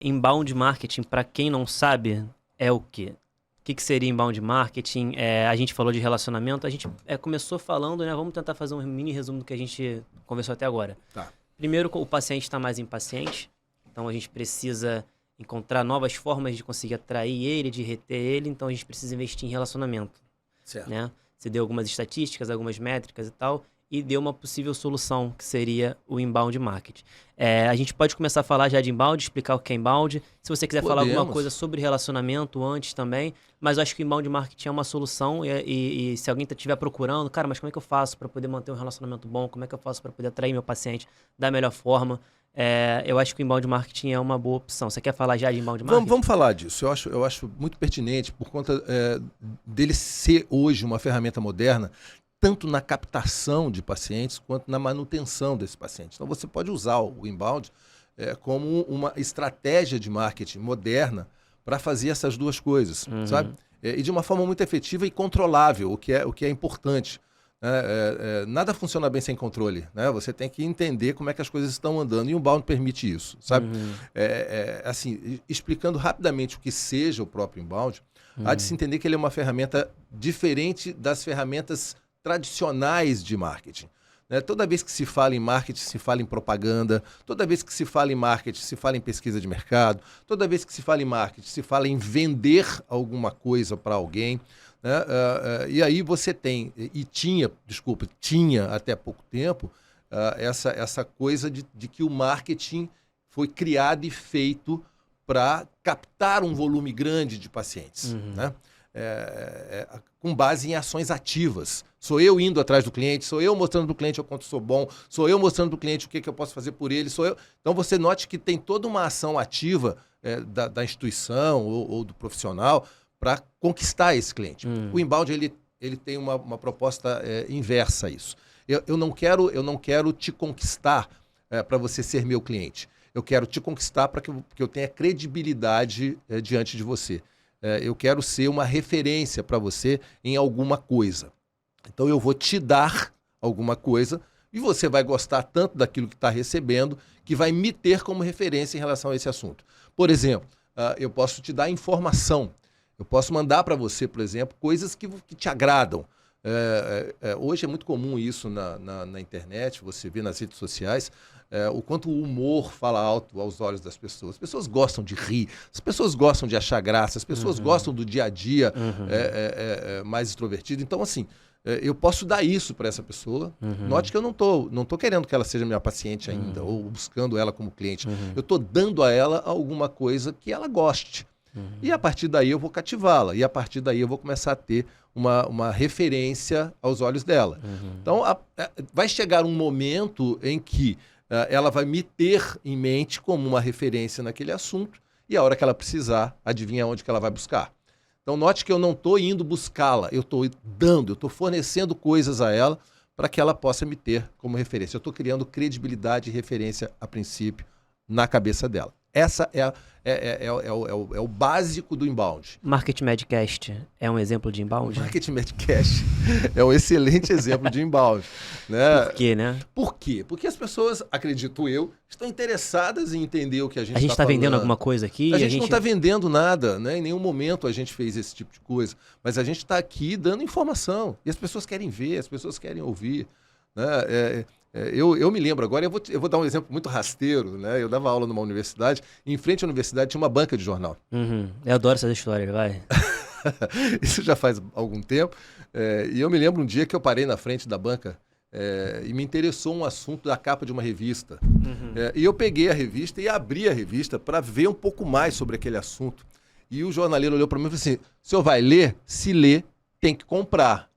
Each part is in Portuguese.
Inbound marketing, para quem não sabe, é o quê? O que seria inbound marketing? A gente falou de relacionamento, a gente começou falando, né? Vamos tentar fazer um mini resumo do que a gente conversou até agora. Tá. Primeiro, o paciente está mais impaciente, então a gente precisa encontrar novas formas de conseguir atrair ele, de reter ele, então a gente precisa investir em relacionamento. Certo. Né? Você deu algumas estatísticas, algumas métricas e tal, e deu uma possível solução, que seria o inbound marketing. A gente pode começar a falar já de inbound, explicar o que é inbound. Se você quiser falar alguma coisa sobre relacionamento antes também, mas eu acho que o inbound marketing é uma solução e se alguém estiver procurando, cara, mas como é que eu faço para poder manter um relacionamento bom? Como é que eu faço para poder atrair meu paciente da melhor forma? Eu acho que o inbound marketing é uma boa opção. Você quer falar já de inbound marketing? Vamos falar disso. Eu acho muito pertinente por conta dele ser hoje uma ferramenta moderna, tanto na captação de pacientes quanto na manutenção desses pacientes. Então você pode usar o inbound como uma estratégia de marketing moderna para fazer essas duas coisas, sabe? E de uma forma muito efetiva e controlável, o que é importante. Nada funciona bem sem controle, né? Você tem que entender como é que as coisas estão andando e o inbound permite isso, sabe? Assim, explicando rapidamente o que seja o próprio inbound, há de se entender que ele é uma ferramenta diferente das ferramentas tradicionais de marketing. Né? Toda vez que se fala em marketing, se fala em propaganda, toda vez que se fala em marketing, se fala em pesquisa de mercado, toda vez que se fala em marketing, se fala em vender alguma coisa para alguém. Né? E aí você tem, tinha até pouco tempo, essa coisa de que o marketing foi criado e feito para captar um volume grande de pacientes, né? Com base em ações ativas. Sou eu indo atrás do cliente, sou eu mostrando para o cliente o quanto sou bom, sou eu mostrando para o cliente o que eu posso fazer por ele, sou eu. Então você note que tem toda uma ação ativa da instituição ou do profissional para conquistar esse cliente. O inbound ele tem uma proposta inversa a isso. Eu não quero te conquistar para você ser meu cliente. Eu quero te conquistar para que eu tenha credibilidade diante de você. Eu quero ser uma referência para você em alguma coisa. Então eu vou te dar alguma coisa e você vai gostar tanto daquilo que está recebendo que vai me ter como referência em relação a esse assunto. Por exemplo, eu posso te dar informação. Eu posso mandar para você, por exemplo, coisas que te agradam. Hoje é muito comum isso na internet, você vê nas redes sociais, o quanto o humor fala alto aos olhos das pessoas. As pessoas gostam de rir, as pessoas gostam de achar graça, as pessoas gostam do dia a dia mais extrovertido. Então, assim, eu posso dar isso para essa pessoa. Note que eu não tô querendo que ela seja minha paciente ainda, ou buscando ela como cliente. Eu estou dando a ela alguma coisa que ela goste. E a partir daí eu vou cativá-la. E a partir daí eu vou começar a ter uma referência aos olhos dela. Então, vai chegar um momento em que ela vai me ter em mente como uma referência naquele assunto. E a hora que ela precisar, adivinha onde que ela vai buscar. Então, note que eu não estou indo buscá-la. Eu estou dando, eu estou fornecendo coisas a ela para que ela possa me ter como referência. Eu estou criando credibilidade e referência, a princípio, na cabeça dela. Essa é o básico do inbound. Market Medcast é um exemplo de inbound? Market Medcast é um excelente exemplo de inbound. Né? Por quê, né? Por quê? Porque as pessoas, acredito eu, estão interessadas em entender o que a gente está falando. A gente está vendendo alguma coisa aqui? A gente não está vendendo nada, né? Em nenhum momento a gente fez esse tipo de coisa. Mas a gente está aqui dando informação. E as pessoas querem ver, as pessoas querem ouvir. Né? Eu me lembro agora, eu vou dar um exemplo muito rasteiro, né? Eu dava aula numa universidade, e em frente à universidade tinha uma banca de jornal. Eu adoro essas histórias, vai. Isso já faz algum tempo. E eu me lembro um dia que eu parei na frente da banca e me interessou um assunto da capa de uma revista. E eu peguei a revista e abri a revista para ver um pouco mais sobre aquele assunto. E o jornaleiro olhou para mim e falou assim: o senhor vai ler? Se ler, tem que comprar.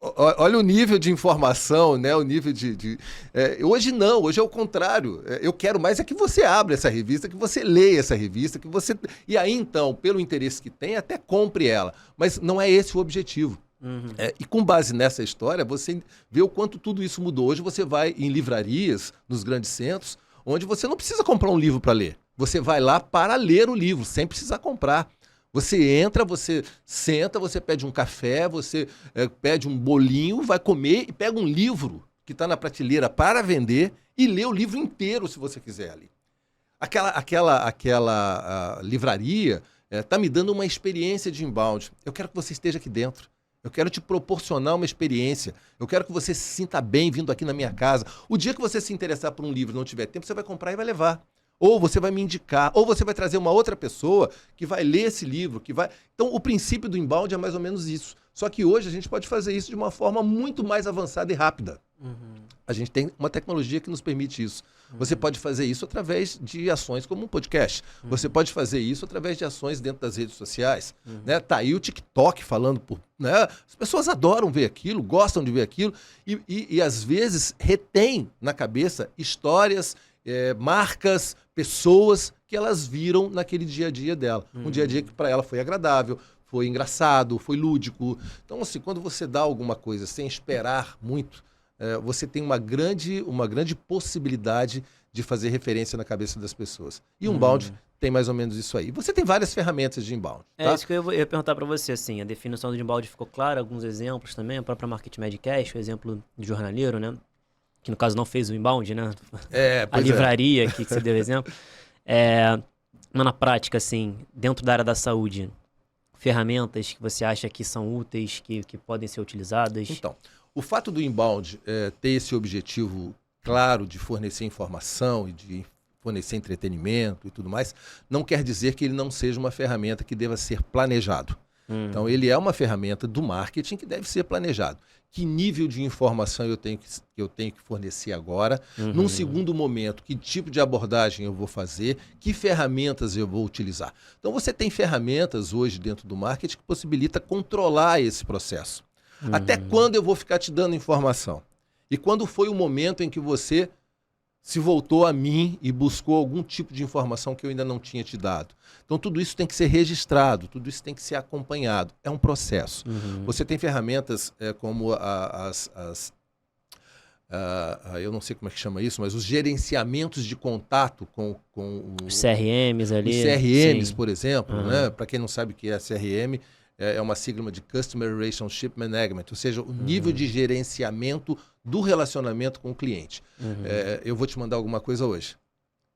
Olha o nível de informação, né? O nível hoje não, hoje é o contrário. Eu quero mais é que você abra essa revista, que você leia essa revista, que você... E aí, então, pelo interesse que tem, até compre ela. Mas não é esse o objetivo. E com base nessa história, você vê o quanto tudo isso mudou. Hoje você vai em livrarias, nos grandes centros, onde você não precisa comprar um livro para ler. Você vai lá para ler o livro, sem precisar comprar. Você entra, você senta, você pede um café, você pede um bolinho, vai comer e pega um livro que está na prateleira para vender e lê o livro inteiro, se você quiser ali. Aquela livraria está me dando uma experiência de inbound. Eu quero que você esteja aqui dentro. Eu quero te proporcionar uma experiência. Eu quero que você se sinta bem vindo aqui na minha casa. O dia que você se interessar por um livro e não tiver tempo, você vai comprar e vai levar. Ou você vai me indicar, ou você vai trazer uma outra pessoa que vai ler esse livro, que vai... Então, o princípio do inbound é mais ou menos isso. Só que hoje a gente pode fazer isso de uma forma muito mais avançada e rápida. A gente tem uma tecnologia que nos permite isso. Você pode fazer isso através de ações como um podcast. Você pode fazer isso através de ações dentro das redes sociais. Né? Tá aí o TikTok falando por... Né? As pessoas adoram ver aquilo, gostam de ver aquilo e às vezes retém na cabeça histórias, marcas, pessoas que elas viram naquele dia a dia dela. Um dia a dia que para ela foi agradável, foi engraçado, foi lúdico. Então, assim, quando você dá alguma coisa sem esperar muito, você tem uma grande possibilidade de fazer referência na cabeça das pessoas. E o inbound tem mais ou menos isso aí. Você tem várias ferramentas de inbound. Tá? É isso que eu ia perguntar para você, assim, a definição do inbound ficou clara, alguns exemplos também, a própria Market Madcast, o exemplo de jornaleiro, né? Que no caso não fez o inbound, né? A livraria aqui que você deu exemplo. Mas na prática, assim, dentro da área da saúde, ferramentas que você acha que são úteis, que podem ser utilizadas? Então, o fato do inbound ter esse objetivo claro de fornecer informação e de fornecer entretenimento e tudo mais, não quer dizer que ele não seja uma ferramenta que deva ser planejado. Então, ele é uma ferramenta do marketing que deve ser planejado. Que nível de informação eu tenho que fornecer agora? Num segundo momento, que tipo de abordagem eu vou fazer? Que ferramentas eu vou utilizar? Então, você tem ferramentas hoje dentro do marketing que possibilita controlar esse processo. Até quando eu vou ficar te dando informação? E quando foi o momento em que você se voltou a mim e buscou algum tipo de informação que eu ainda não tinha te dado? Então, tudo isso tem que ser registrado, tudo isso tem que ser acompanhado. É um processo. Você tem ferramentas como eu não sei como é que chama isso, mas os gerenciamentos de contato com os CRMs ali. Os CRMs, sim. Por exemplo, né? Para quem não sabe o que é CRM, é uma sigla de Customer Relationship Management, ou seja, o nível de gerenciamento do relacionamento com o cliente. Eu vou te mandar alguma coisa hoje.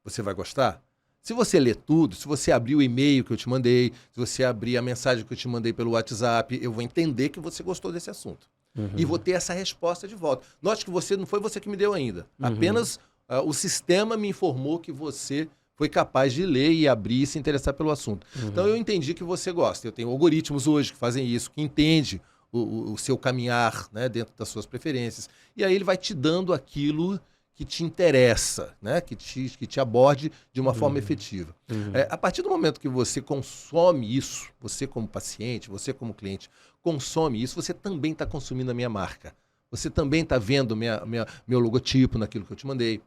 Você vai gostar? Se você ler tudo, se você abrir o e-mail que eu te mandei, se você abrir a mensagem que eu te mandei pelo WhatsApp, eu vou entender que você gostou desse assunto. E vou ter essa resposta de volta. Note que não foi você que me deu ainda. Apenas o sistema me informou que você foi capaz de ler e abrir e se interessar pelo assunto. Então, eu entendi que você gosta. Eu tenho algoritmos hoje que fazem isso, que entende o seu caminhar, né, dentro das suas preferências. E aí ele vai te dando aquilo que te interessa, né, que te aborde de uma forma efetiva. A partir do momento que você consome isso, você como paciente, você como cliente, consome isso, você também está consumindo a minha marca. Você também está vendo meu logotipo naquilo que eu te mandei.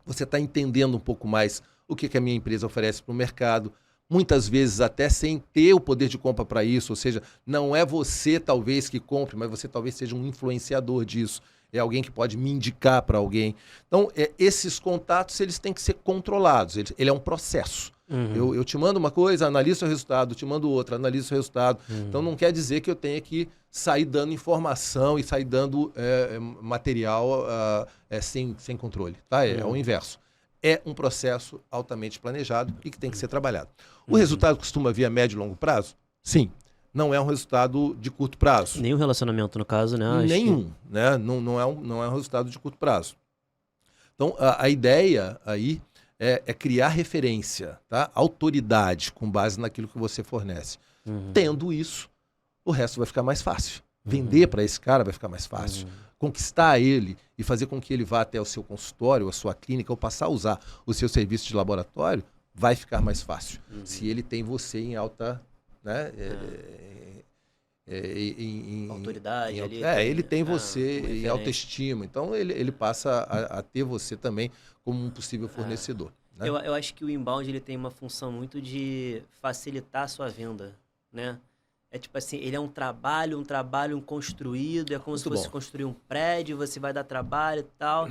Você está entendendo um pouco mais o que a minha empresa oferece para o mercado, muitas vezes até sem ter o poder de compra para isso, ou seja, não é você talvez que compre, mas você talvez seja um influenciador disso, é alguém que pode me indicar para alguém. Então, esses contatos eles têm que ser controlados, ele é um processo. Eu te mando uma coisa, analiso o seu resultado, te mando outra, analiso o seu resultado. Então, não quer dizer que eu tenha que sair dando informação e sair dando material sem controle. Tá? É o inverso. É um processo altamente planejado e que tem que ser trabalhado. O resultado costuma vir a médio e longo prazo? Sim. Não é um resultado de curto prazo. Nenhum relacionamento, no caso, né? Nenhum. Né? Não é um resultado de curto prazo. Então, a ideia aí é criar referência, tá? Autoridade com base naquilo que você fornece. Tendo isso, o resto vai ficar mais fácil. Vender para esse cara vai ficar mais fácil. Conquistar ele e fazer com que ele vá até o seu consultório, a sua clínica, ou passar a usar o seu serviço de laboratório, vai ficar mais fácil. Se ele tem você em alta... Né, autoridade ali. Ele tem você em autoestima. Então, ele passa a ter você também como um possível fornecedor. Né? Eu acho que o inbound ele tem uma função muito de facilitar a sua venda, né? É tipo assim, ele é um trabalho construído, é como se fosse construir um prédio, você vai dar trabalho e tal,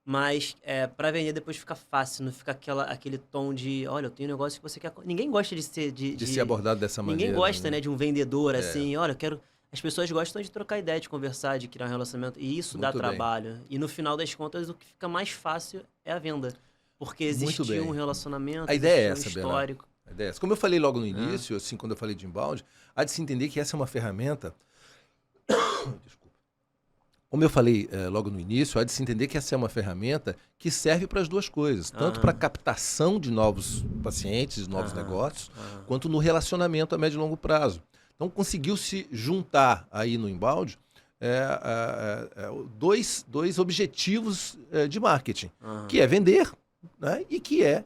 mas para vender depois fica fácil, não fica aquele tom de, olha, eu tenho um negócio que você quer... Ninguém gosta de ser... De ser abordado dessa maneira. Ninguém gosta, né, de um vendedor assim, olha, eu quero... As pessoas gostam de trocar ideia, de conversar, de criar um relacionamento, e isso dá trabalho. E no final das contas, o que fica mais fácil é a venda. Porque existiu um relacionamento, a ideia é essa, histórico. A ideia é essa. Como eu falei logo no início, assim, quando eu falei de inbound, há de se entender que essa é uma ferramenta... Desculpa. Como eu falei logo no início, há de se entender que essa é uma ferramenta que serve para as duas coisas. Tanto para captação de novos pacientes, novos negócios, quanto no relacionamento a médio e longo prazo. Então, conseguiu se juntar aí no inbound dois objetivos de marketing, que é vender, né, e que é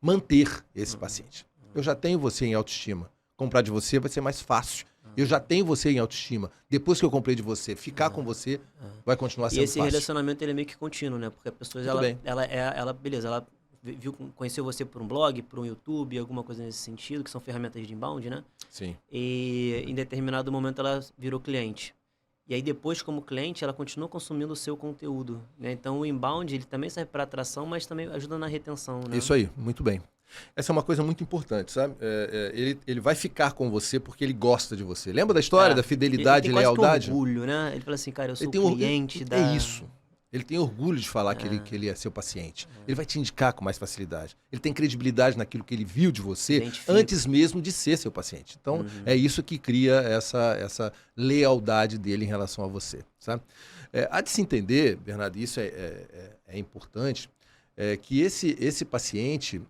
manter esse paciente. Eu já tenho você em autoestima. Comprar de você vai ser mais fácil. Eu já tenho você em autoestima. Depois que eu comprei de você, ficar com você vai continuar sendo fácil. E esse relacionamento ele é meio que contínuo, né? Porque a pessoa, beleza, ela conheceu você por um blog, por um YouTube, alguma coisa nesse sentido, que são ferramentas de inbound, né? Sim. E em determinado momento ela virou cliente. E aí depois, como cliente, ela continua consumindo o seu conteúdo, né? Então o inbound, ele também serve para atração, mas também ajuda na retenção, né? Isso aí, muito bem. Essa é uma coisa muito importante, sabe? Ele vai ficar com você porque ele gosta de você. Lembra da história da fidelidade e lealdade? Ele tem orgulho, né? Ele fala assim, cara, eu sou cliente da... É isso. Ele tem orgulho de falar que ele é seu paciente. Ele vai te indicar com mais facilidade. Ele tem credibilidade naquilo que ele viu de você antes mesmo de ser seu paciente. Então, é isso que cria essa lealdade dele em relação a você, sabe? Há de se entender, Bernardo, isso é importante, que esse paciente,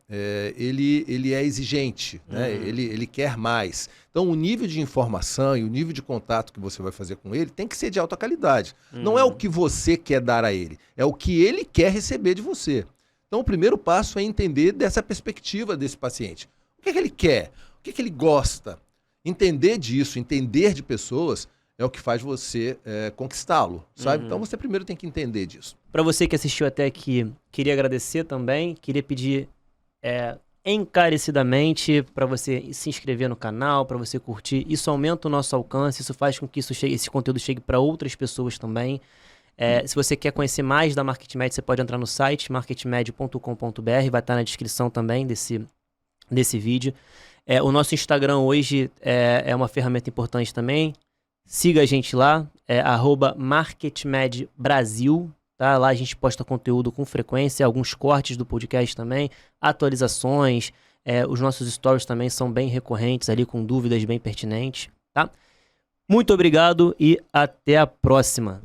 ele é exigente, né? Ele quer mais. Então, o nível de informação e o nível de contato que você vai fazer com ele tem que ser de alta qualidade. Não é o que você quer dar a ele, é o que ele quer receber de você. Então, o primeiro passo é entender dessa perspectiva desse paciente. O que é que ele quer? O que é que ele gosta? Entender disso, entender de pessoas, é o que faz você conquistá-lo, sabe? Então, você primeiro tem que entender disso. Para você que assistiu até aqui, queria agradecer também, queria pedir encarecidamente para você se inscrever no canal, para você curtir. Isso aumenta o nosso alcance, isso faz com que esse conteúdo chegue para outras pessoas também. Se você quer conhecer mais da MarketMed, você pode entrar no site marketmed.com.br, vai estar na descrição também desse vídeo. O nosso Instagram hoje é uma ferramenta importante também. Siga a gente lá, @MarketMedBrasil. Tá? Lá a gente posta conteúdo com frequência, alguns cortes do podcast também, atualizações, os nossos stories também são bem recorrentes ali, com dúvidas bem pertinentes. Tá? Muito obrigado e até a próxima.